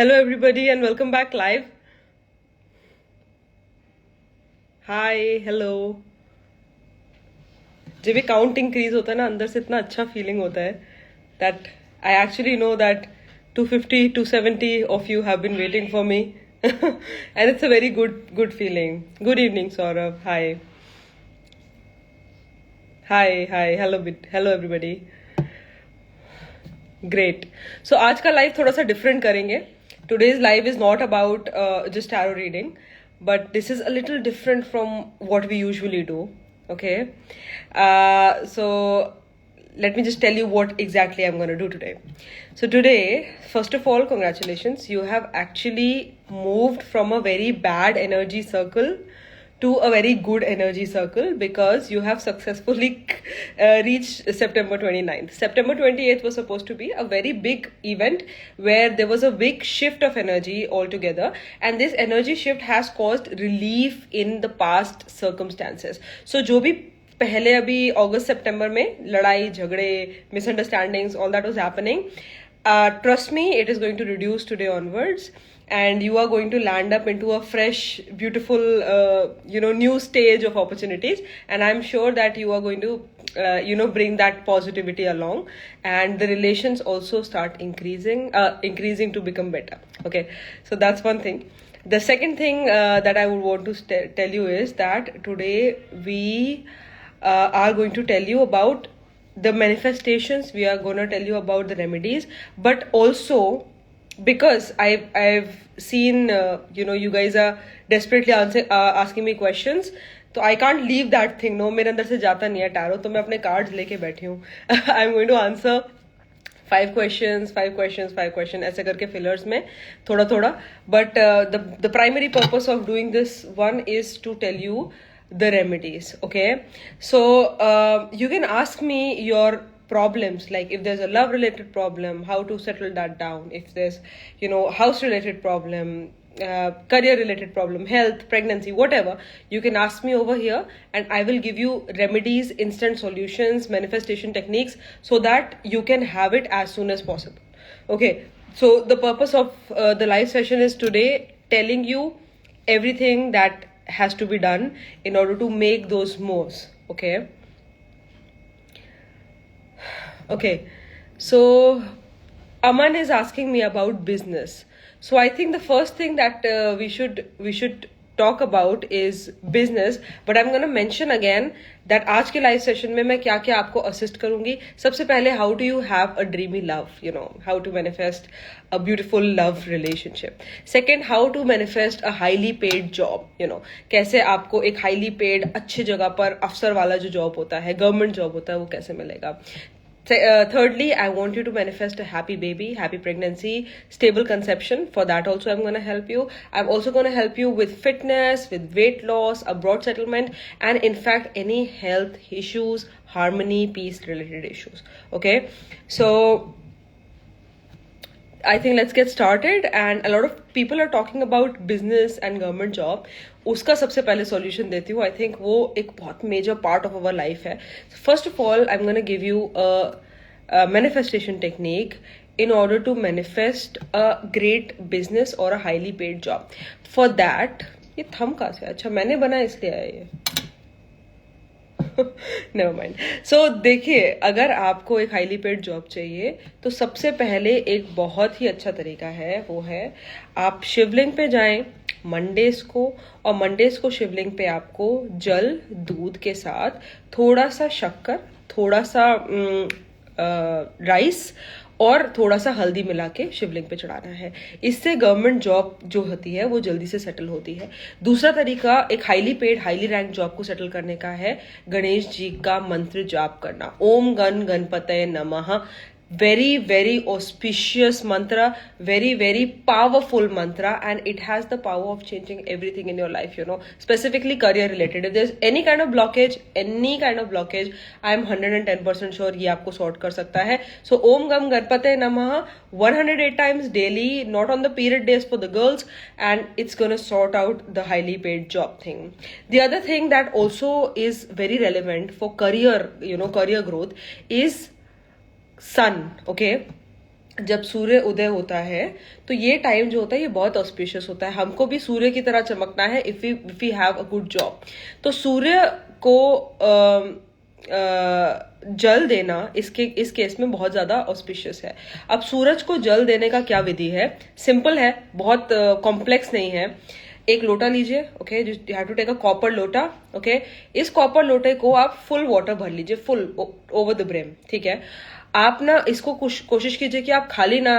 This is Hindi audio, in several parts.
Hello, everybody, and welcome back live. Hi, hello. जब ये काउंट इंक्रीज होता है ना अंदर से इतना अच्छा फीलिंग होता है that I actually know that 250, 270 of you have been waiting for me. And it's a very good feeling. Good evening, Saurabh. Hi. Hi. Hello, everybody. Great. So आज का लाइव थोड़ा सा डिफरेंट करेंगे. Today's live is not about just tarot reading, but this is a little different from what we usually do. Okay. So let me just tell you what exactly I'm going to do today. So today, first of all, congratulations. You have actually moved from a very bad energy circle to a very good energy circle because you have successfully reached September 29th. September 28th was supposed to be a very big event where there was a big shift of energy altogether, and this energy shift has caused relief in the past circumstances. So जो भी पहले अभी अगस्त सितंबर में लड़ाई झगड़े misunderstandings all that was happening, trust me, it is going to reduce today onwards, and you are going to land up into a fresh, beautiful, new stage of opportunities, and I'm sure that you are going to bring that positivity along, and the relations also start increasing to become better. Okay, so that's one thing. The second thing that I would want to tell you is that today we are going to tell you about the manifestations. We are going to tell you about the remedies, but also because I've seen you guys are desperately asking me questions, तो I can't leave that thing. No, मेरे अंदर से जाता नहीं है टैरो, तो मैं अपने कार्ड्स लेके बैठी हूँ. I am going to answer 5 questions ऐसे करके फिलर्स में थोड़ा थोड़ा. But the primary purpose of doing this one is to tell you the remedies. Okay, so you can ask me your problems, like if there's a love related problem, how to settle that down. If there's house related problem, career related problem, health, pregnancy, whatever, you can ask me over here and I will give you remedies, instant solutions, manifestation techniques, so that you can have it as soon as possible. Okay, so the purpose of the live session is today telling you everything that has to be done in order to make those moves. Okay, so Aman is asking me about business. So I think the first thing that we should talk about is business, but I'm going to mention again that आज के live session में मैं क्या क्या आपको assist करूंगी. सबसे पहले, how do you have a dreamy love, how to manifest a beautiful love relationship. Second, how to manifest a highly paid job, कैसे आपको एक highly paid अच्छी जगह पर अफसर वाला जो जॉब होता है, गवर्नमेंट जॉब होता है, वो कैसे मिलेगा. Thirdly, I want you to manifest a happy baby, happy pregnancy, stable conception. For that also I'm going to help you. I'm also going to help you with fitness, with weight loss, abroad settlement, and in fact any health issues, harmony, peace related issues. Okay, so I think let's get started. And a lot of people are talking about business and government job. उसका सबसे पहले सॉल्यूशन देती हूँ. आई थिंक वो एक बहुत major part of our life है. First of all, I am gonna give you a manifestation technique in order to manifest a great business or a highly paid job. For that, ये थम कहाँ से? अच्छा, मैंने बनाया इसलिए आया ये. Never mind. सो देखिए, अगर आपको एक हाईली पेड जॉब चाहिए तो सबसे पहले एक बहुत ही अच्छा तरीका है, वो है आप शिवलिंग पे जाएं मंडेज को, और मंडेज को शिवलिंग पे आपको जल, दूध के साथ थोड़ा सा शक्कर, थोड़ा सा राइस और थोड़ा सा हल्दी मिला के शिवलिंग पे चढ़ाना है. इससे गवर्नमेंट जॉब जो होती है वो जल्दी से सेटल होती है. दूसरा तरीका एक highly paid, highly rank job को सेटल करने का है गणेश जी का मंत्र जाप करना. ओम गण गणपतये नमः. very very auspicious mantra, very very powerful mantra, and it has the power of changing everything in your life, specifically career related. If there's any kind of blockage, I am 110% sure ये आपको sort कर सकता है. So Om Gam Ganpate Namaha 108 times daily, not on the period days for the girls, and it's gonna sort out the highly paid job thing. The other thing that also is very relevant for career growth is sun. Okay, जब सूर्य उदय होता है तो ये टाइम जो होता है ये बहुत ऑस्पिशियस होता है, हमको भी सूर्य की तरह चमकना है if we have a good job. तो सूर्य को जल देना इस केस में बहुत ज्यादा ऑस्पिशियस है। अब सूरज को जल देने का क्या विधि है, सिंपल है, बहुत कॉम्प्लेक्स नहीं है। एक लोटा लीजिए, okay, you have to take a copper lota, okay. इस कॉपर लोटे को आप फुल वाटर भर लीजिए, फुल ओवर द ब्रेम, ठीक है। आप ना इसको कोशिश कीजिए कि आप खाली ना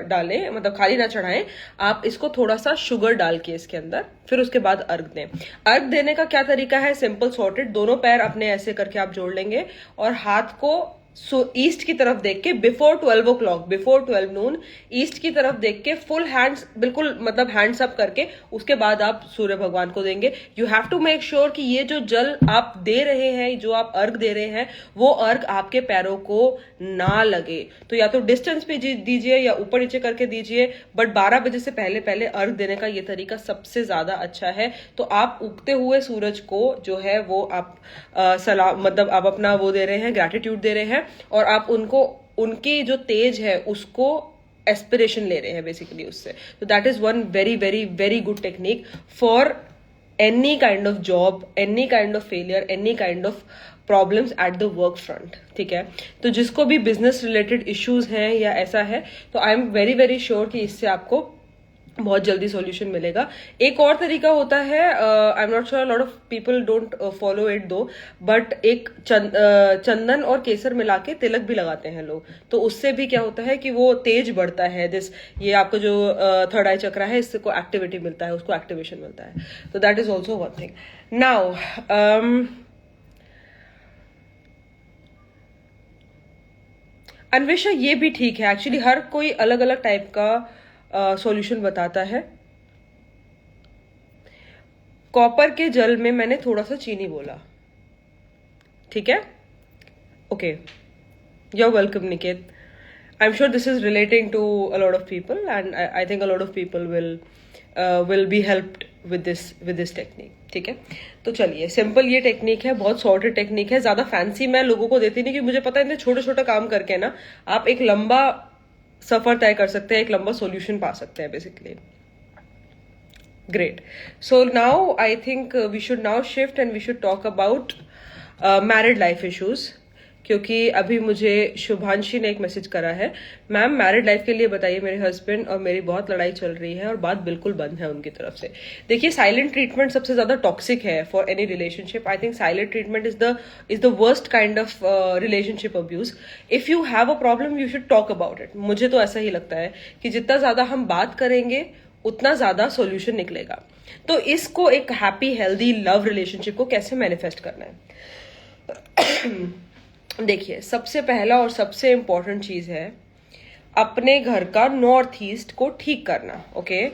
डालें, मतलब खाली ना चढ़ाएं। आप इसको थोड़ा सा शुगर डाल के इसके अंदर, फिर उसके बाद अर्घ दें। अर्घ देने का क्या तरीका है, सिंपल सॉर्टेड, दोनों पैर अपने ऐसे करके आप जोड़ लेंगे और हाथ को ईस्ट की तरफ देख के बिफोर 12 o'clock, बिफोर 12 नून, ईस्ट की तरफ देख के फुल हैंड्स, बिल्कुल मतलब हैंड्स अप करके उसके बाद आप सूर्य भगवान को देंगे। You have to make sure कि ये जो जल आप दे रहे हैं, जो आप अर्घ दे रहे हैं, वो अर्घ आपके पैरों को ना लगे। तो या तो डिस्टेंस पे दीजिए या ऊपर नीचे करके दीजिए, बट 12 बजे से पहले पहले अर्घ देने का ये तरीका सबसे ज्यादा अच्छा है। तो आप उगते हुए सूरज को जो है वो आप सलाम, मतलब आप अपना वो दे रहे हैं, ग्रैटिट्यूड दे रहे हैं, और आप उनको, उनकी जो तेज है उसको एस्पिरेशन ले रहे हैं बेसिकली उससे। तो that is one very very very good technique for any kind of job, any kind of failure, any kind of problems at the work front, ठीक है। तो जिसको भी बिजनेस रिलेटेड इश्यूज हैं या ऐसा है, तो आई एम वेरी वेरी श्योर कि इससे आपको बहुत जल्दी सॉल्यूशन मिलेगा। एक और तरीका होता है, I am not sure, lot of people don't follow it दो, बट एक चंदन और केसर मिला के तिलक भी लगाते हैं लोग। तो उससे भी क्या होता है कि वो तेज बढ़ता है, ये आपका जो थर्ड आई चक्र है, इससे को एक्टिविटी मिलता है, उसको एक्टिवेशन मिलता है। तो that is also one thing. Now Anvesha, ये भी ठीक है एक्चुअली, हर कोई अलग अलग टाइप का सॉल्यूशन बताता है। कॉपर के जल में मैंने थोड़ा सा चीनी बोला, ठीक है, okay, you are welcome Niket. I am sure this is relating to a lot of people and I think a lot of people will be helped with this technique, ठीक है। तो चलिए, सिंपल ये टेक्निक है, बहुत सॉर्टेड टेक्निक है, ज्यादा फैंसी मैं लोगों को देती नहीं, क्योंकि मुझे पता है इतने छोटे छोटे काम करके ना आप एक लंबा सफर तय कर सकते हैं, एक लंबा सॉल्यूशन पा सकते हैं basically. Great. So now I think we should now shift and we should talk about married life issues, क्योंकि अभी मुझे शुभांशी ने एक मैसेज करा है, मैम मैरिड लाइफ के लिए बताइए, मेरे हस्बैंड और मेरी बहुत लड़ाई चल रही है और बात बिल्कुल बंद है उनकी तरफ से। देखिए, साइलेंट ट्रीटमेंट सबसे ज्यादा टॉक्सिक है for any relationship. I think silent treatment is the worst kind of relationship abuse. If you have a problem you should talk about it. मुझे तो ऐसा ही लगता है कि जितना ज्यादा हम बात करेंगे उतना ज्यादा सॉल्यूशन निकलेगा। तो इसको एक हैप्पी हेल्दी लव रिलेशनशिप को कैसे मैनिफेस्ट करना है देखिए, सबसे पहला और सबसे इंपॉर्टेंट चीज है अपने घर का नॉर्थ ईस्ट को ठीक करना, ओके।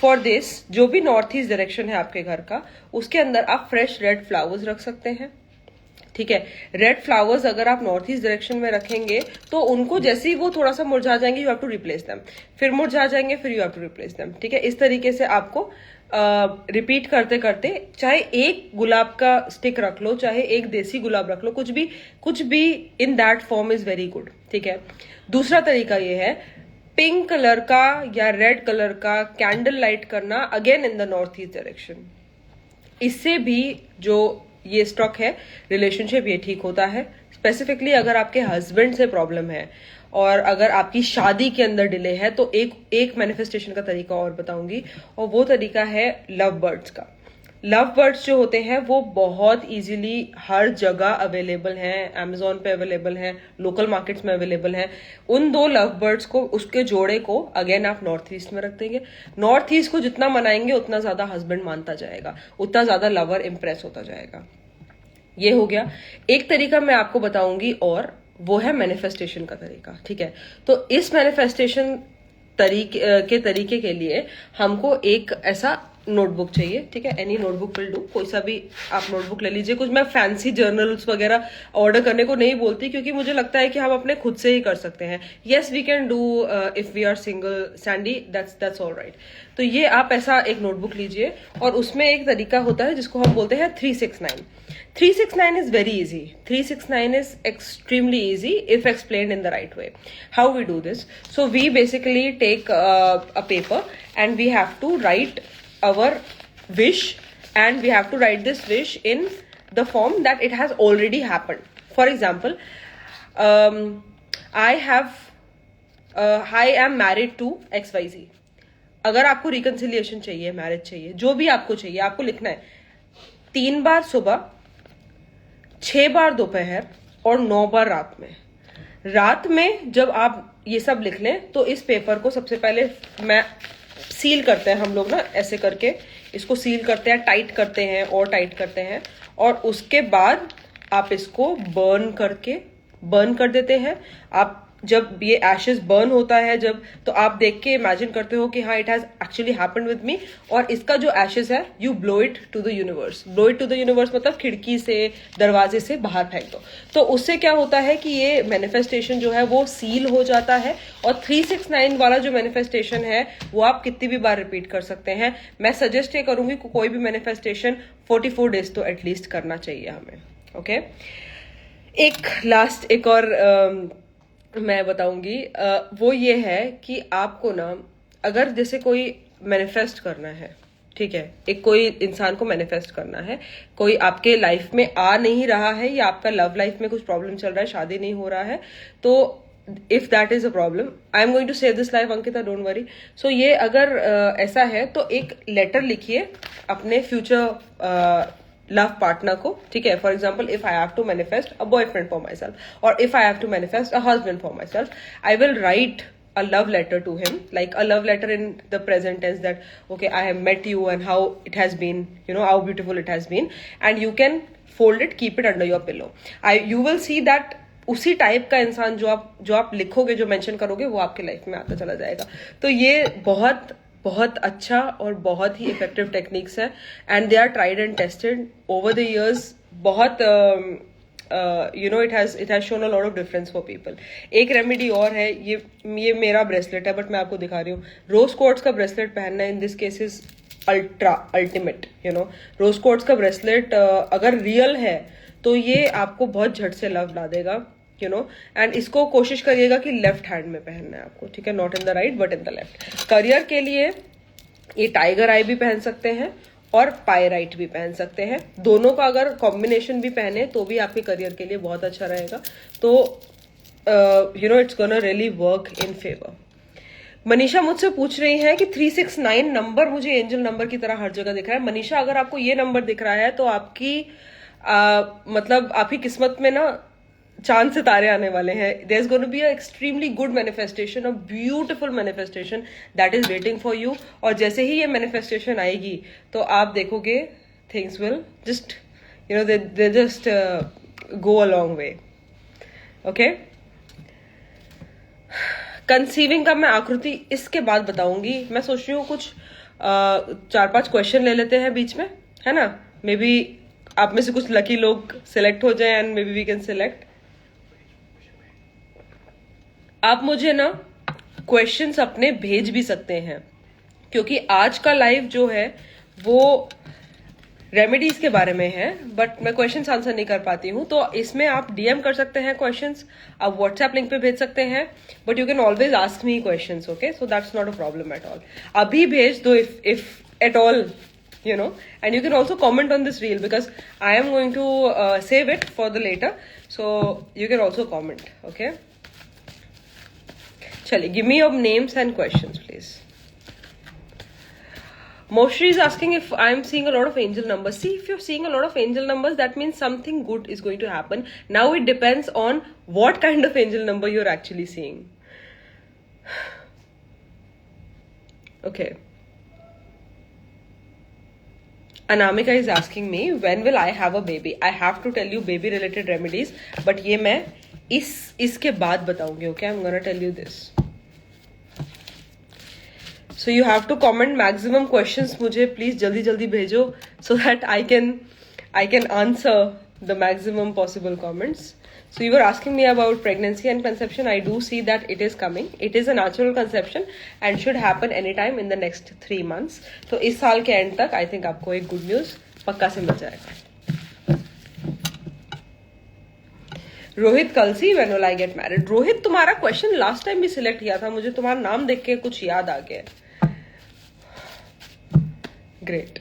फॉर दिस, जो भी नॉर्थ ईस्ट डायरेक्शन है आपके घर का, उसके अंदर आप फ्रेश रेड फ्लावर्स रख सकते हैं, ठीक है। रेड फ्लावर्स अगर आप नॉर्थ ईस्ट डायरेक्शन में रखेंगे तो उनको जैसे ही वो थोड़ा सा मुरझा जाएंगे, you have to replace them, फिर मुरझा जाएंगे, फिर you have to replace them, ठीक है। इस तरीके से आपको रिपीट करते करते, चाहे एक गुलाब का स्टिक रख लो, चाहे एक देसी गुलाब रख लो, कुछ भी in that form is very good, ठीक है। दूसरा तरीका ये है, पिंक कलर का या रेड कलर का कैंडल लाइट करना, again in the north east direction. इससे भी जो ये स्टॉक है रिलेशनशिप, ये ठीक होता है। स्पेसिफिकली अगर आपके हस्बैंड से प्रॉब्लम है और अगर आपकी शादी के अंदर डिले है, तो एक मैनिफेस्टेशन का तरीका और बताऊंगी, और वो तरीका है लव बर्ड्स का। लव बर्ड्स जो होते हैं वो बहुत इजीली हर जगह अवेलेबल हैं, अमेजोन पे अवेलेबल हैं, लोकल मार्केट्स में अवेलेबल हैं। उन 2 लव बर्ड्स को, उसके जोड़े को अगेन आप नॉर्थ ईस्ट में रख देंगे। नॉर्थ ईस्ट को जितना मनाएंगे उतना ज्यादा हस्बैंड मानता जाएगा, उतना ज्यादा लवर इंप्रेस होता जाएगा। ये हो गया। एक तरीका मैं आपको बताऊंगी और वो है मैनिफेस्टेशन का तरीका, ठीक है। तो इस मैनिफेस्टेशन तरीके के लिए हमको एक ऐसा नोटबुक चाहिए, ठीक है, एनी नोटबुक विल डू, कोई सा भी आप नोटबुक ले लीजिए। कुछ मैं फैंसी जर्नल्स वगैरह ऑर्डर करने को नहीं बोलती, क्योंकि मुझे लगता है कि हम अपने खुद से ही कर सकते हैं। Yes we can do if we are single Sandy, that's all right. तो ये आप ऐसा एक नोटबुक लीजिए, और उसमें एक तरीका होता है जिसको हम बोलते हैं 369। 369 is very easy. 369 is extremely easy if explained in the right way. How we do this? So we basically take a paper and we have to write our wish, and we have to write this wish in the form that it has already happened. For example, I am married to XYZ. अगर आपको रिकन्सिलिएशन चाहिए, मैरिज चाहिए, जो भी आपको चाहिए, आपको लिखना है 3 बार सुबह, 6 बार दोपहर और 9 बार रात में। रात में जब आप ये सब लिख लें तो इस पेपर को सबसे पहले मैं सील करते हैं, हम लोग ना ऐसे करके इसको सील करते हैं, टाइट करते हैं और टाइट करते हैं, और उसके बाद आप इसको बर्न कर देते हैं। आप जब ये एशेस बर्न होता है जब, तो आप देख के इमेजिन करते हो कि हाँ it has actually happened with me, और इसका जो एशेस है you blow it to the universe. Blow it to the universe मतलब खिड़की से, दरवाजे से बाहर फेंक दो। तो उससे क्या होता है कि ये मैनिफेस्टेशन जो है वो सील हो जाता है, और 369 वाला जो मैनिफेस्टेशन है वो आप कितनी भी बार रिपीट कर सकते हैं। मैं सजेस्ट ये करूंगी कि कोई भी मैनिफेस्टेशन 44 डेज तो एटलीस्ट करना चाहिए हमें। ओके, एक और मैं बताऊंगी, वो ये है कि आपको ना, अगर जैसे कोई मैनिफेस्ट करना है, ठीक है, एक कोई इंसान को मैनिफेस्ट करना है, कोई आपके लाइफ में आ नहीं रहा है, या आपका लव लाइफ में कुछ प्रॉब्लम चल रहा है, शादी नहीं हो रहा है, तो if that is a problem, I am going to save this life Ankita, don't worry. So ये अगर ऐसा है तो एक लेटर लिखिए अपने फ्यूचर लव पार्टनर को, ठीक है। For example, if I have to manifest a boyfriend for myself, और if I have to manifest a husband for myself, I will write a love letter to him, like a love letter in the present tense, that okay, I have met you and how it has been, you know, how beautiful it has been, and you can fold it, keep it under your pillow. You will see that उसी टाइप का इंसान जो आप लिखोगे, जो मेंशन करोगे, वो आपके लाइफ में आता चला जाएगा। तो ये बहुत अच्छा और बहुत ही इफेक्टिव टेक्निक्स है, and they are tried and tested over the years. बहुत you know, it has shown a lot of difference for people. एक रेमेडी और है, ये मेरा ब्रेसलेट है, बट मैं आपको दिखा रही हूँ। रोज क्वार्ट्ज का ब्रेसलेट पहनना in this case is ultimate, you know. Rose quartz का ब्रेसलेट अगर रियल है तो ये आपको बहुत झट से लव ला देगा, यू नो। एंड इसको कोशिश करिएगा कि लेफ्ट हैंड में पहनना है आपको, ठीक है, not in the right but in the left. Career के लिए ये टाइगर आई भी पहन सकते हैं और पायराइट भी पहन सकते हैं। दोनों का अगर कॉम्बिनेशन भी पहने तो भी आपके करियर के लिए बहुत अच्छा रहेगा। तो you know, it's gonna really work in favour. Manisha मुझसे पूछ रही है कि 369 नंबर मुझे एंजल नंबर की तरह हर जगह दिख रहा है। मनीषा, अगर आपको ये नंबर दिख रहा है तो आपकी मतलब आपकी किस्मत में ना चांद सितारे आने वाले हैं। There is going to be a extremely good manifestation, a beautiful manifestation that is waiting for you. और जैसे ही ये मैनिफेस्टेशन आएगी तो आप देखोगे things will just, you know, they just go a long way. Okay, conceiving का मैं आकृति इसके बाद बताऊंगी। मैं सोच रही हूँ कुछ 4-5 क्वेश्चन ले लेते हैं बीच में, है ना। मे बी आप में से कुछ लकी लोग सिलेक्ट हो जाए and may be we can select. आप मुझे ना क्वेश्चंस अपने भेज भी सकते हैं, क्योंकि आज का लाइव जो है वो रेमेडीज के बारे में है, बट मैं क्वेश्चंस आंसर नहीं कर पाती हूँ। तो इसमें आप डीएम कर सकते हैं क्वेश्चंस, आप व्हाट्सएप लिंक पे भेज सकते हैं, but you can always ask me questions, okay. So that's not a problem at all. अभी भेज दो if at all, you know, and you can also comment on this reel because I am going to save it for the later, so you can also comment, okay. Chali, give me your names and questions please. Moshri is asking if I am seeing a lot of angel numbers. See, if you're seeing a lot of angel numbers, that means something good is going to happen. Now it depends on what kind of angel number you're actually seeing. Okay, Anamika is asking me when will I have a baby. I have to tell you baby related remedies, but ये मैं इसके बाद बताऊंगी, okay. I'm gonna tell you this. So you have to comment maximum questions मुझे please जल्दी जल्दी भेजो so that I can answer the maximum possible comments. So you were asking me about pregnancy and conception. I do see that it is coming. It is a natural conception and should happen anytime in the next 3 months. तो इस साल के end तक I think आपको एक good news पक्का से मिल जाएगा. रोहित कलसी, when will I get married? Rohit, तुम्हारा क्वेश्चन लास्ट टाइम भी सिलेक्ट किया था, मुझे तुम्हारा नाम देख के कुछ याद आ गया. Great.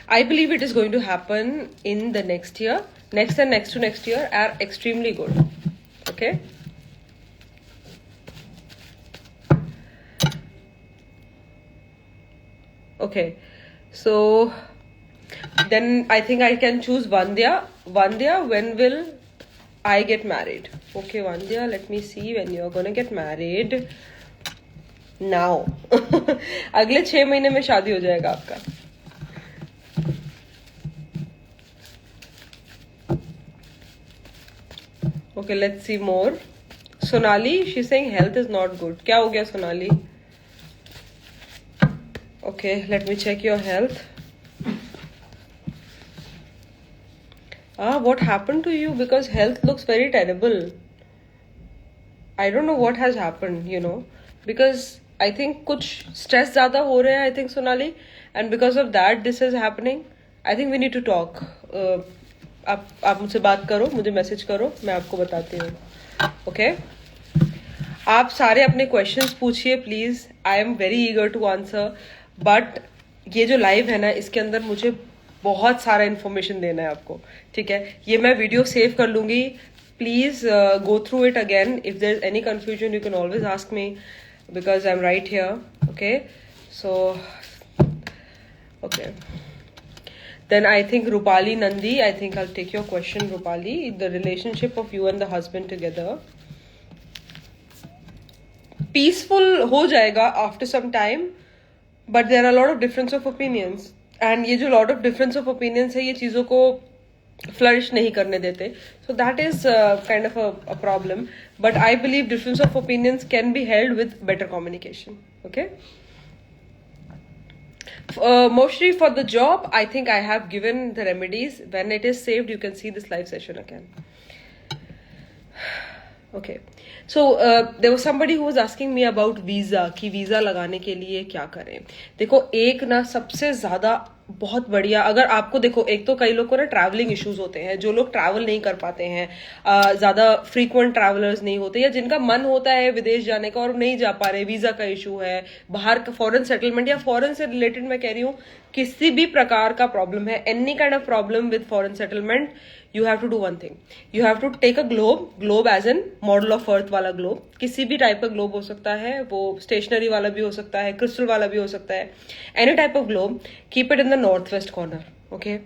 I believe it is going to happen in the next year. Next and next to next year are extremely good. Okay. Okay. So then I think I can choose Vandya. Vandya, when will I get married? Okay, Vandya, let me see when you're gonna get married. Now. अगले 6 महीने में शादी हो जाएगा आपका. Okay, let's see more. Sonali, she's saying health is not good. क्या हो गया Sonali? Okay, let me check your health. What happened to you? Because health looks very terrible. I don't know what has happened, you know. Because I think कुछ stress ज़्यादा हो रहे हैं, I think Sonali, and because of that this is happening. I think we need to talk. आप मुझसे बात करो, मुझे मैसेज करो, मैं आपको बताती हूँ. Okay? आप सारे अपने क्वेश्चंस पूछिए please. I am very eager to answer. But ये जो लाइव है ना, इसके अंदर मुझे बहुत सारा इन्फॉर्मेशन देना है आपको. ठीक है, ये मैं वीडियो सेव कर लूंगी. Please go through it again. If there is any confusion you can always ask me because I am right here. Okay, so okay. Then I think Rupali Nandi, I think I'll take your question, Rupali. The relationship of you and the husband together. Peaceful हो जाएगा after some time, but there are a lot of difference of opinions. And ये जो lot of difference of opinions है, ये चीज़ों को flourish नहीं करने देते. So that is kind of a problem. But I believe difference of opinions can be held with better communication. Okay? Mostly for the job, I think I have given the remedies. When it is saved, you can see this live session again. Okay. So there was somebody who was asking me about visa, कि वीजा लगाने के लिए क्या करें. देखो, एक ना सबसे ज्यादा बहुत बढ़िया, अगर आपको देखो, एक तो कई लोग को ना ट्रैवलिंग इश्यूज होते हैं, जो लोग ट्रैवल नहीं कर पाते हैं, ज्यादा फ्रीक्वेंट ट्रैवलर्स नहीं होते, या जिनका मन होता है विदेश जाने का और नहीं जा पा रहे, वीजा का इशू है, बाहर का फॉरेन सेटलमेंट या फॉरेन से रिलेटेड मैं कह रही हूँ, किसी भी प्रकार का प्रॉब्लम है, any kind of problem with foreign settlement, you have to do one thing. You have to take a globe as in model of earth वाला globe. किसी भी टाइप का ग्लोब हो सकता है, वो स्टेशनरी वाला भी हो सकता है, क्रिस्टल वाला भी हो सकता है, any type of globe. Keep it in the north west corner. Okay,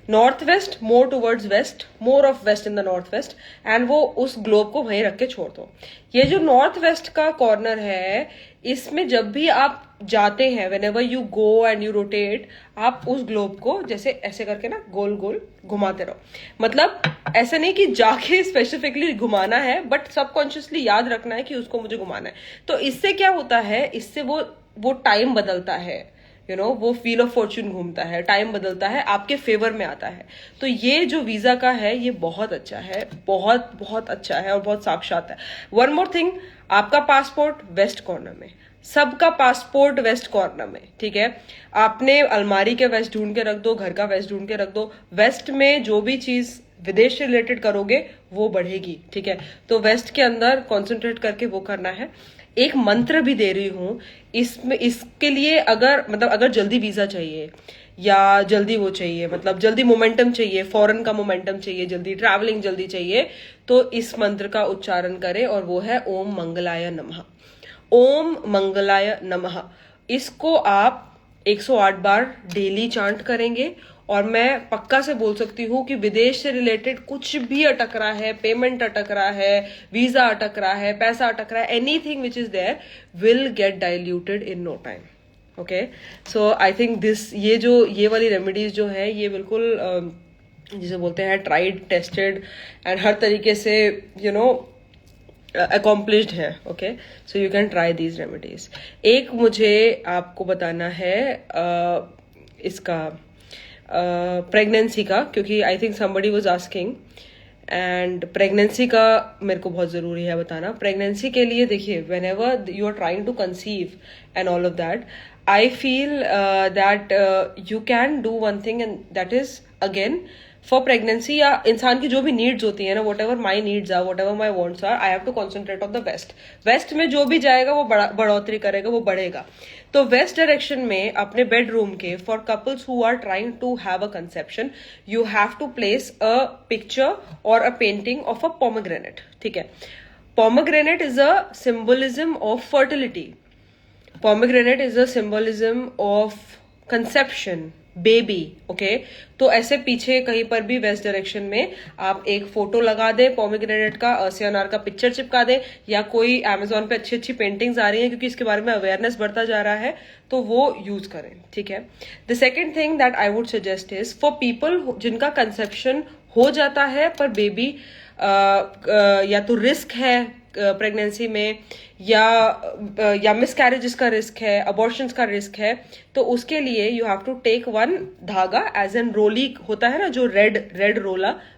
north west, more towards west, more of west in the north west, and वो उस ग्लोब को वहीं रख के छोड़ दो. ये जो नॉर्थ वेस्ट का कॉर्नर है, इसमें जब भी आप जाते हैं, whenever you go and you rotate, आप उस ग्लोब को जैसे ऐसे करके ना गोल गोल घुमाते रहो. मतलब ऐसा नहीं कि जाके स्पेसिफिकली घुमाना है, बट सबकॉन्शियसली याद रखना है कि उसको मुझे घुमाना है. तो इससे क्या होता है, इससे वो टाइम बदलता है, यू नो, वो व्हील ऑफ फॉर्च्यून घूमता है, टाइम बदलता है, आपके फेवर में आता है. तो ये जो वीजा का है, ये बहुत अच्छा है, बहुत बहुत अच्छा है और बहुत साक्षात है. वन मोर थिंग, आपका पासपोर्ट वेस्ट कॉर्नर में, सबका पासपोर्ट वेस्ट कॉर्नर में. ठीक है, आपने अलमारी के वेस्ट ढूंढ के रख दो, घर का वेस्ट ढूंढ के रख दो. वेस्ट में जो भी चीज विदेश से रिलेटेड करोगे वो बढ़ेगी. ठीक है, तो वेस्ट के अंदर कॉन्सेंट्रेट करके वो करना है. एक मंत्र भी दे रही हूं इसमें, इसके लिए अगर जल्दी वीजा चाहिए या जल्दी वो चाहिए, मतलब जल्दी मोमेंटम चाहिए, फॉरेन का मोमेंटम चाहिए, जल्दी ट्रैवलिंग जल्दी चाहिए, तो इस मंत्र का उच्चारण करें, और वो है ओम मंगलाय नमः. ओम मंगलाय नमः. इसको आप 108 बार डेली चांट करेंगे, और मैं पक्का से बोल सकती हूँ कि विदेश से रिलेटेड कुछ भी अटक रहा है, पेमेंट अटक रहा है, वीजा अटक रहा है, पैसा अटक रहा है, anything which is there will get diluted in no time. Okay, so I think this, ये वाली रेमेडीज जो है, ये बिल्कुल जिसे बोलते हैं ट्राइड टेस्टेड एंड हर तरीके से accomplished है. Okay, so you can try these remedies. एक मुझे आपको बताना है इसका प्रेगनेंसी का, क्योंकि I think somebody was asking, and pregnancy का मेरे को बहुत ज़रूरी है बताना. प्रेगनेंसी के लिए देखिए, whenever you are trying to conceive and all of that, I feel that you can do one thing, and that is again for pregnancy या इंसान की जो भी नीड्स होती है ना, whatever my needs are, whatever my wants are, I have to concentrate on the west. West में जो भी जाएगा वो बढ़ोतरी करेगा, वो बढ़ेगा. तो वेस्ट डायरेक्शन में अपने बेडरूम के, for couples who are trying to have a conception, you have to place a picture और a painting of a pomegranate. ठीक है, pomegranate is a symbolism of fertility. Pomegranate is a symbolism of conception, baby. Okay, तो ऐसे पीछे कहीं पर भी वेस्ट डायरेक्शन में आप एक फोटो लगा दे पोमेग्रेनेट का, CNR का पिक्चर चिपका दे, या कोई अमेजोन पे अच्छी अच्छी पेंटिंग्स आ रही हैं क्योंकि इसके बारे में अवेयरनेस बढ़ता जा रहा है, तो वो यूज करें. ठीक है. The second thing that I would suggest is for people जिनका कंसेप्शन हो जाता है पर बेबी या तो रिस्क है प्रेगनेंसी में, या मिसकैरेजेस का रिस्क है, अबॉर्शंस का रिस्क है, तो उसके लिए you have to take one dhaga, as an roli होता है ना, जो रेड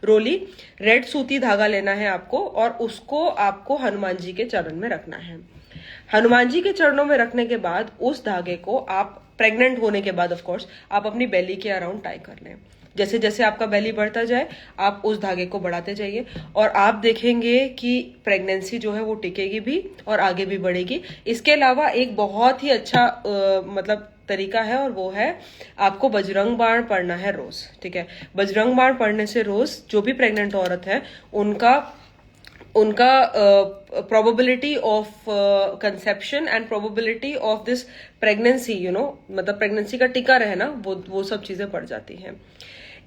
रोली, रेड सूती धागा लेना है आपको, और उसको आपको हनुमान जी के चरण में रखना है. हनुमान जी के चरणों में रखने के बाद उस धागे को आप प्रेग्नेंट होने के बाद ऑफ कोर्स आप अपनी बेली के अराउंड टाई कर लें. जैसे जैसे आपका बेली बढ़ता जाए आप उस धागे को बढ़ाते जाइए, और आप देखेंगे कि प्रेगनेंसी जो है वो टिकेगी भी और आगे भी बढ़ेगी. इसके अलावा एक बहुत ही अच्छा मतलब तरीका है, और वो है आपको बजरंग बाण पढ़ना है रोज. ठीक है, बजरंग बाण पढ़ने से रोज जो भी प्रेग्नेंट औरत है उनका probability of conception and probability of this pregnancy, मतलब प्रेगनेंसी का टिका रहना, वो सब चीजें बढ़ जाती हैं.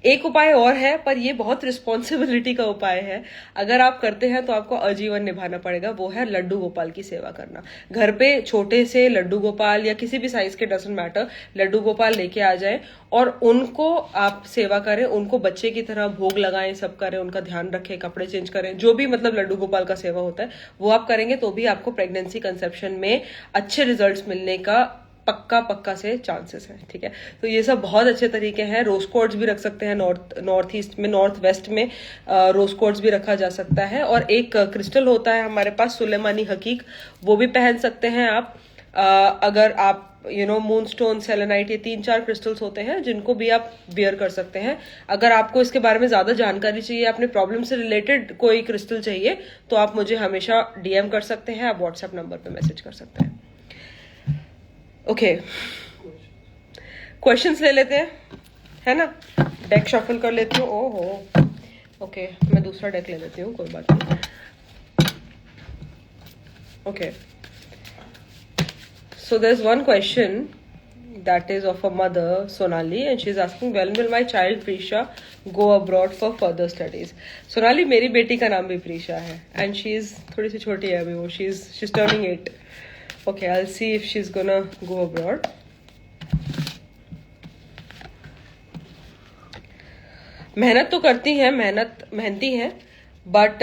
एक उपाय और है, पर ये बहुत रिस्पॉन्सिबिलिटी का उपाय है. अगर आप करते हैं तो आपको आजीवन निभाना पड़ेगा. वो है लड्डू गोपाल की सेवा करना. घर पे छोटे से लड्डू गोपाल या किसी भी साइज के, डजंट मैटर, लड्डू गोपाल लेके आ जाएं और उनको आप सेवा करें, उनको बच्चे की तरह भोग लगाएं, सब करें, उनका ध्यान रखें, कपड़े चेंज करें, जो भी मतलब लड्डू गोपाल का सेवा होता है वो आप करेंगे तो भी आपको प्रेगनेंसी कंसेप्शन में अच्छे रिजल्ट्स मिलने का पक्का से चांसेस हैं. ठीक है, तो ये सब बहुत अच्छे तरीके हैं. रोज कोड्स भी रख सकते हैं, नॉर्थ ईस्ट में, नॉर्थ वेस्ट में रोज कोड्स भी रखा जा सकता है. और एक क्रिस्टल होता है हमारे पास, सुलेमानी हकीक, वो भी पहन सकते हैं आप. अगर आप मूनस्टोन, सेलेनाइट, ये 3-4 क्रिस्टल्स होते हैं जिनको भी आप बियर कर सकते हैं. अगर आपको इसके बारे में ज्यादा जानकारी चाहिए, अपने प्रॉब्लम से रिलेटेड कोई क्रिस्टल चाहिए, तो आप मुझे हमेशा DM कर सकते हैं, आप व्हाट्सएप नंबर पे मैसेज कर सकते हैं. ओके, क्वेश्चंस ले लेते हैं, है ना. डेक शफल कर लेती हूँ. ओहो, ओके, मैं दूसरा डेक ले लेती हूँ, कोई बात नहीं. Okay, so there's one question that is of a mother, Sonali, and she's asking, when will my child Prisha go abroad for further studies? Sonali, मेरी बेटी का नाम भी प्रीशा है, and she's थोड़ी सी छोटी है अभी वो, she's turning 8. Okay, I'll see if she's gonna go abroad. मेहनत तो करती हैं, मेहनती हैं, बट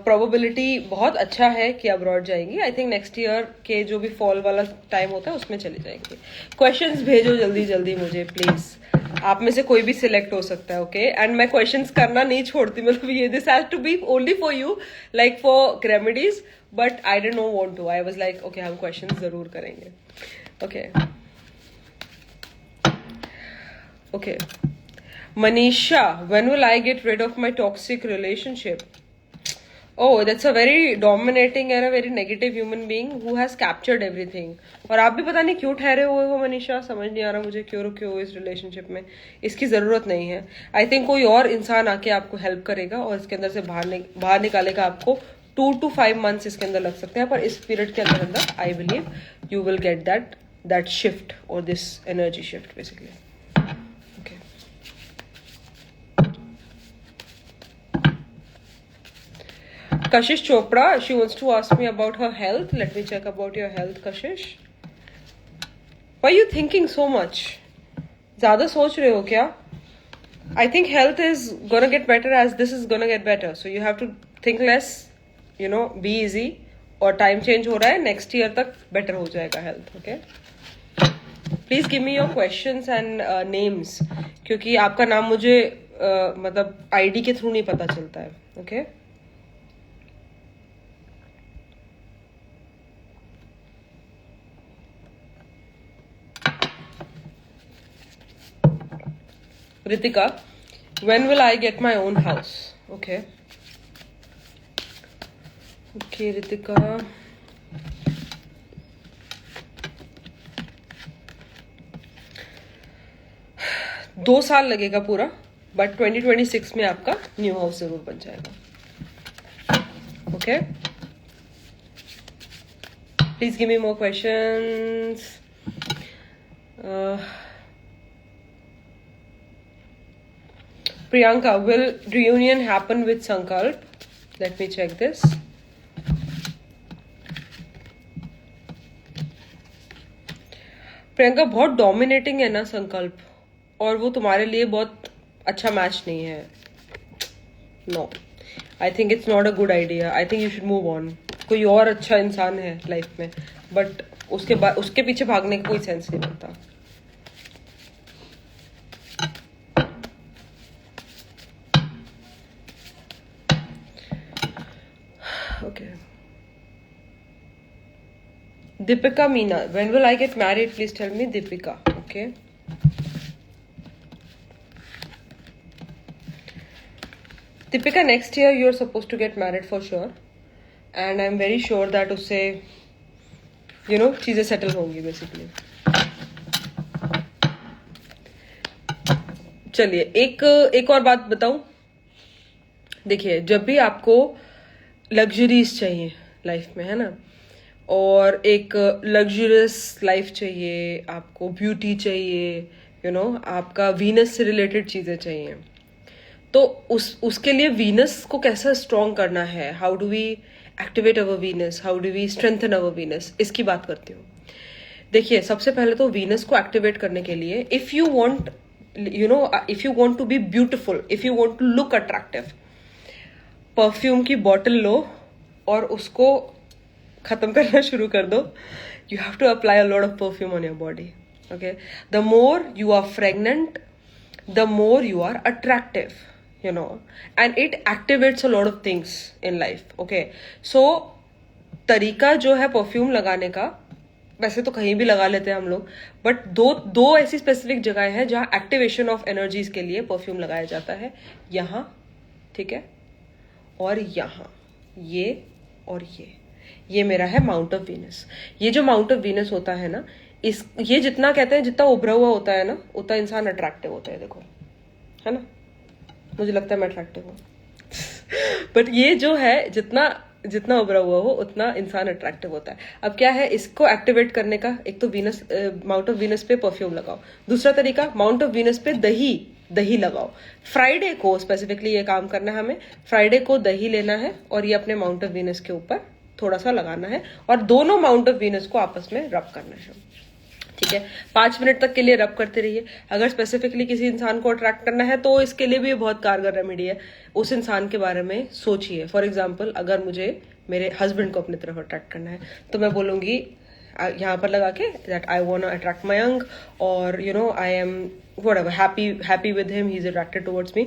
प्रोबेबिलिटी बहुत अच्छा है कि अब्रॉड जाएंगी. आई थिंक नेक्स्ट ईयर के जो भी फॉल वाला टाइम होता है उसमें चली जाएंगी. क्वेश्चंस भेजो जल्दी मुझे प्लीज. आप में से कोई भी सिलेक्ट हो सकता है. ओके, एंड मैं क्वेश्चंस करना नहीं छोड़ती, मतलब ये this has to be only for you, like for remedies, but I didn't no want to. I was like okay, हम क्वेश्चंस जरूर करेंगे. Okay, Manisha, when will I get rid of my toxic relationship? Oh, that's a very dominating and a very negative human being who has captured everything. और आप भी पता नहीं क्यों ठहरे हुए हो मनीषा, समझ नहीं आ रहा मुझे क्यों रुके हो इस रिलेशनशिप में. इसकी जरूरत नहीं है. आई थिंक कोई और इंसान आके आपको हेल्प करेगा और इसके अंदर से बाहर निकालेगा. आपको 2 to 5 months इसके अंदर लग सकते हैं, पर इस पीरियड के अंदर I believe you will get that shift और this energy shift basically. Kashish Chopra, she wants to ask me about her health. Let me check about your health, Kashish. Why are you thinking so much? ज़्यादा सोच रहे हो क्या? I think health is gonna get better as this is gonna get better. So you have to think less, be easy. और टाइम चेंज हो रहा है, नेक्स्ट ईयर तक बेटर हो जाएगा health. Okay, please give me your questions and names, क्योंकि आपका नाम मुझे मतलब आईडी के थ्रू नहीं पता चलता है. Okay Ritika, when will I get my own house? Okay, Ritika. 2 साल लगेगा पूरा, बट 2026 में आपका न्यू हाउस जरूर बन जाएगा. Okay, please give me more questions. Priyanka, will reunion happen with Sankalp? Let me check this. Priyanka, बहुत डोमिनेटिंग है ना संकल्प, और वो तुम्हारे लिए बहुत अच्छा मैच नहीं है. No, I think it's not a good idea. I think you should move on. कोई और अच्छा इंसान है लाइफ में, बट उसके पीछे भागने का कोई सेंस नहीं बनता. Okay. Deepika Meena, when will I get married? Please tell me, Deepika. Okay. Deepika, next year you are supposed to get married for sure, and I'm very sure that उससे चीजें सेटल होंगी basically. चलिए एक और बात बताऊं. देखिए, जब भी आपको लग्जरीज चाहिए लाइफ में, है ना, और एक लग्जरियस लाइफ चाहिए, आपको ब्यूटी चाहिए, आपका वीनस से रिलेटेड चीजें चाहिए, तो उसके लिए वीनस को कैसा स्ट्रॉन्ग करना है, how do we activate our Venus, how do we strengthen our Venus, इसकी बात करती हूँ. देखिए, सबसे पहले तो वीनस को एक्टिवेट करने के लिए if you want to be beautiful, if you want to look attractive, perfume की बॉटल लो और उसको खत्म करना शुरू कर दो. You have to apply a lot of perfume on your body. Okay, the more you are fragrant, the more you are attractive, and it activates a lot of things in life. Okay, so तरीका जो है परफ्यूम लगाने का, वैसे तो कहीं भी लगा लेते हैं हम लोग, बट दो ऐसी स्पेसिफिक जगह हैं जहां एक्टिवेशन ऑफ एनर्जीज के लिए परफ्यूम लगाया जाता है. यहाँ, ठीक है, और यहाँ, ये और ये मेरा है माउंट ऑफ वीनस. ये जो माउंट ऑफ वीनस होता है ना, ये जितना कहते हैं, जितना उभरा हुआ होता है ना, उतना इंसान अट्रैक्टिव होता है. देखो, है ना, मुझे लगता है मैं अट्रैक्टिव हूँ. बट ये जो है, जितना उभरा हुआ हो उतना इंसान अट्रैक्टिव होता है. अब क्या है इसको एक्टिवेट करने का? एक तो वीनस, माउंट ऑफ वीनस पे परफ्यूम लगाओ. दूसरा तरीका, माउंट ऑफ वीनस पे दही लगाओ. फ्राइडे को स्पेसिफिकली ये काम करना है हमें. फ्राइडे को दही लेना है और ये अपने माउंट ऑफ वीनस के ऊपर थोड़ा सा लगाना है, और दोनों माउंट ऑफ वीनस को आपस में रब करना है. ठीक है, 5 मिनट तक के लिए रब करते रहिए. अगर स्पेसिफिकली किसी इंसान को अट्रैक्ट करना है तो इसके लिए भी बहुत कारगर रेमेडी है. उस इंसान के बारे में सोचिए. फॉर एग्जाम्पल, अगर मुझे मेरे हस्बैंड को अपनी तरफ अट्रैक्ट करना है तो मैं बोलूंगी यहाँ पर लगा के that I want to attract my young, और I am whatever happy with him, he's attracted towards me,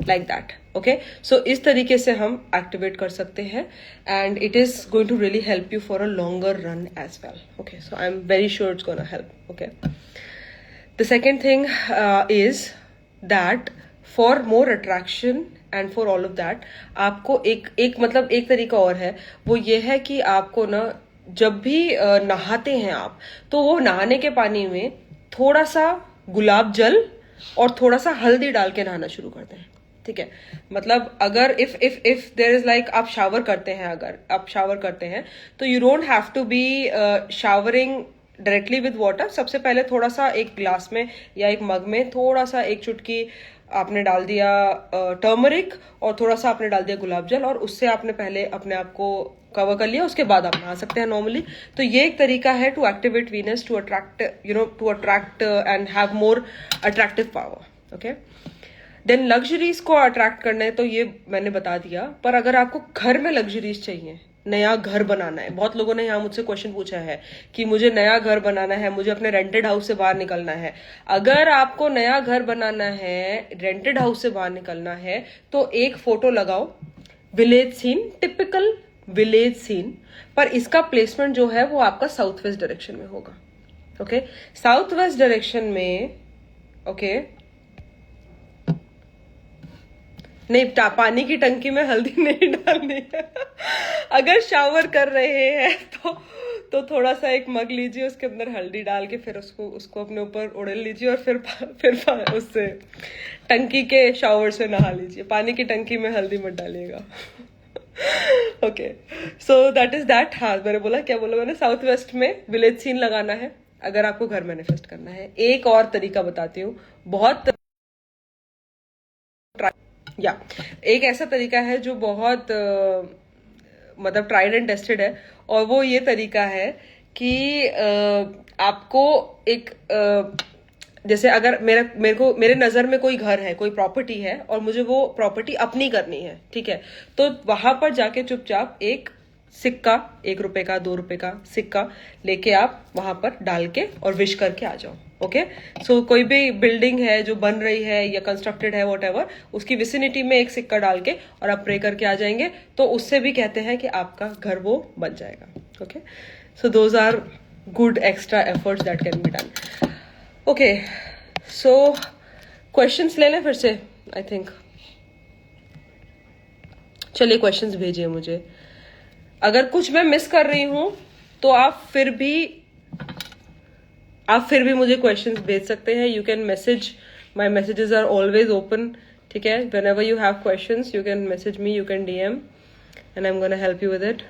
like that. Okay, so इस तरीके से हम एक्टिवेट कर सकते हैं, and it is going to really help you for a longer run as well. Okay, so I'm very sure it's gonna help. Okay, the second thing is that for more attraction and for all of that, आपको एक तरीका और है. वो ये है कि आपको ना, जब भी नहाते हैं आप, तो वो नहाने के पानी में थोड़ा सा गुलाब जल और थोड़ा सा हल्दी डाल के नहाना शुरू करते हैं. ठीक है, मतलब अगर इफ देयर इज लाइक, आप शावर करते हैं, अगर आप शावर करते हैं तो you don't have to be showering directly with water. सबसे पहले थोड़ा सा एक ग्लास में या एक मग में थोड़ा सा, एक चुटकी आपने डाल दिया टर्मरिक, और थोड़ा सा आपने डाल दिया गुलाब जल, और उससे आपने पहले अपने आप को कवर कर लिया. उसके बाद आप नहा सकते हैं नॉर्मली. तो ये एक तरीका है to activate Venus, to attract and have more attractive power. Okay, then luxuries को अट्रैक्ट करना है तो ये मैंने बता दिया, पर अगर आपको घर में लग्जरीज चाहिए, नया घर बनाना है, बहुत लोगों ने यहाँ मुझसे क्वेश्चन पूछा है कि मुझे नया घर बनाना है, मुझे अपने रेंटेड हाउस से बाहर निकलना है। अगर आपको नया घर बनाना है, रेंटेड हाउस से बाहर निकलना है, तो एक फोटो लगाओ, village scene, typical village scene, पर इसका प्लेसमेंट जो है वो आपका साउथ वेस्ट डायरेक्शन में होगा। ओके, साउथ वेस्ट डायरेक्शन में, ओके, नहीं, पानी की टंकी में हल्दी नहीं डालनी है। अगर शावर कर रहे हैं तो थोड़ा सा एक मग लीजिए, उसके अंदर हल्दी डाल के फिर उसको अपने ऊपर उड़ेल लीजिए और फिर उससे टंकी के शावर से नहा लीजिए। पानी की टंकी में हल्दी मत डालिएगा। Okay, so that is that. हाँ, मैंने बोला, क्या बोला मैंने, साउथ वेस्ट में विलेज सीन लगाना है अगर आपको घर मैनिफेस्ट करना है। एक और तरीका बताती हूँ, बहुत एक ऐसा तरीका है जो बहुत मतलब ट्राइड एंड टेस्टेड है, और वो ये तरीका है कि आपको एक जैसे अगर मेरे नजर में कोई घर है, कोई प्रॉपर्टी है, और मुझे वो प्रॉपर्टी अपनी करनी है, ठीक है, तो वहां पर जाके चुपचाप एक सिक्का, 1 रुपए का, 2 रुपए का सिक्का लेके आप वहां पर डाल के और विश करके आ जाओ। ओके, सो कोई भी बिल्डिंग है जो बन रही है या कंस्ट्रक्टेड है, व्हाटएवर, उसकी विसिनिटी में एक सिक्का डाल के और आप प्रे करके आ जाएंगे, तो उससे भी कहते हैं कि आपका घर वो बन जाएगा। Okay, so those are good extra efforts that can be done. Okay, so questions ले लें फिर से, आई थिंक। चलिए क्वेश्चंस भेजिए मुझे। अगर कुछ मैं मिस कर रही हूं तो आप फिर भी मुझे क्वेश्चंस भेज सकते हैं। You can message, my messages are always open, ठीक है। Whenever you have questions you can message me, you can DM, and I am gonna help you with it.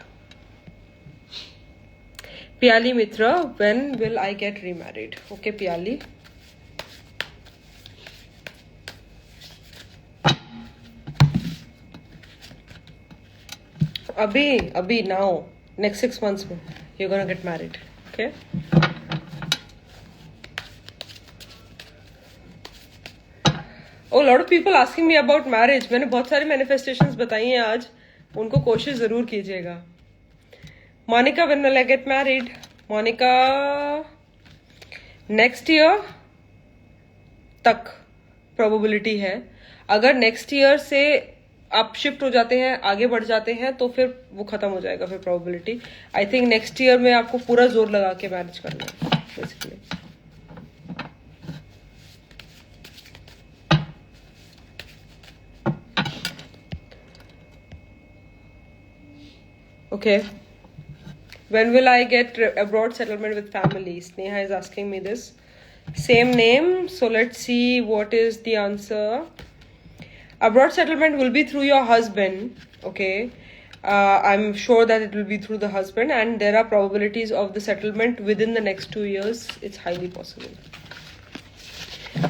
Piyali Mitra, when will I get remarried? Okay Piyali, अभी नाउ, next 6 months में you're gonna get married, okay? Oh, a lot of people asking me about marriage. मैंने बहुत सारी manifestations बताई हैं आज, उनको कोशिश जरूर कीजिएगा। Monica, when will I get married? Monica, next year तक probability है। अगर next year से आप शिफ्ट हो जाते हैं, आगे बढ़ जाते हैं, तो फिर वो खत्म हो जाएगा फिर probability. I think next year में आपको पूरा जोर लगा के मैनेज करना है basically. Okay, when will I gate abroad settlement with family? Sneha is asking me this, same name, so let's see what is the answer. Abroad settlement will be through your husband, okay? I'm sure that it will be through the husband, and there are probabilities of the settlement within the next 2 years. It's highly possible.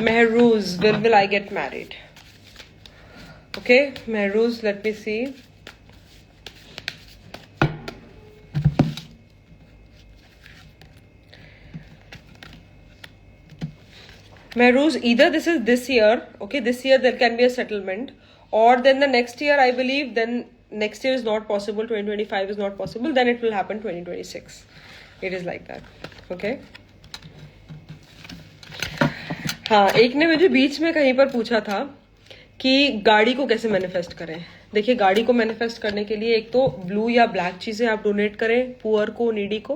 Mehrooz, when will I get married? Okay, Mehrooz, let me see. Mehrooz, either this is this year, okay, this year there can be a settlement, or then the next year, I believe, then next year is not possible, 2025 is not possible, then it will happen 2026. It is like that, okay? हाँ, एक ने मुझे बीच में कहीं पर पूछा था कि गाड़ी को कैसे मैनिफेस्ट करें। देखिए, गाड़ी को मैनिफेस्ट करने के लिए एक तो ब्लू या ब्लैक चीजें आप डोनेट करें, पुअर को, नीडी को।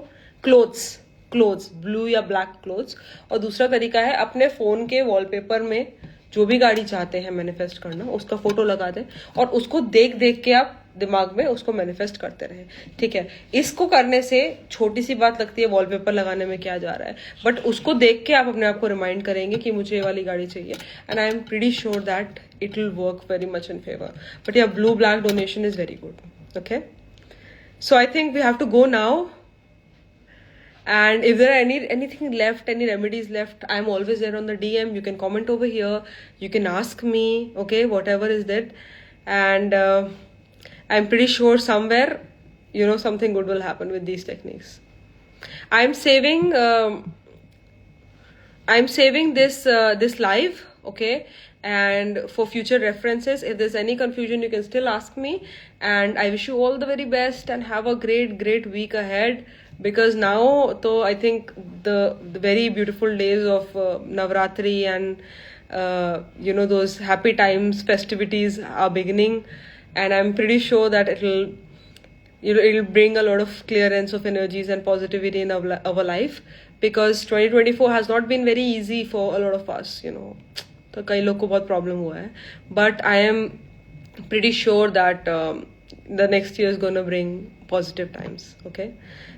क्लोथ्स, ब्लू या ब्लैक क्लोथ्स। और दूसरा तरीका है, अपने फोन के वॉलपेपर में जो भी गाड़ी चाहते हैं मैनिफेस्ट करना, उसका फोटो लगा दें और उसको देख देख के आप दिमाग में उसको मैनिफेस्ट करते रहें, ठीक है। इसको करने से छोटी सी बात लगती है, वॉलपेपर लगाने में क्या जा रहा है, बट उसको देख के आप अपने आप को रिमाइंड करेंगे कि मुझे ये वाली गाड़ी चाहिए, and I am pretty sure that it will work very much in favour. But या blue black donation is very good, okay. So I think we have to go now. And if there are anything left, any remedies left, I'm always there on the DM. You can comment over here. You can ask me, okay, whatever is that. And I'm pretty sure somewhere, something good will happen with these techniques. I'm saving this live, okay, And for future references, if there's any confusion, you can still ask me. And I wish you all the very best and have a great week ahead, because now though I think the very beautiful days of Navratri and those happy times, festivities are beginning, and I'm pretty sure that it'll bring a lot of clearance of energies and positivity in our life, because 2024 has not been very easy for a lot of us, तो कई लोग को बहुत प्रॉब्लम हुआ है, but I am pretty sure that the next year is going to bring positive times. Okay,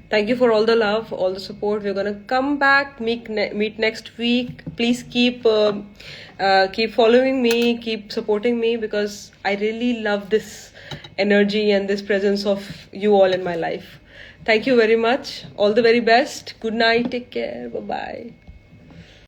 thank you for all the love, all the support. We're going to come back, meet next week. Please keep following me, keep supporting me, because I really love this energy and this presence of you all in my life. Thank you very much. All the very best. Good night. Take care. Bye bye.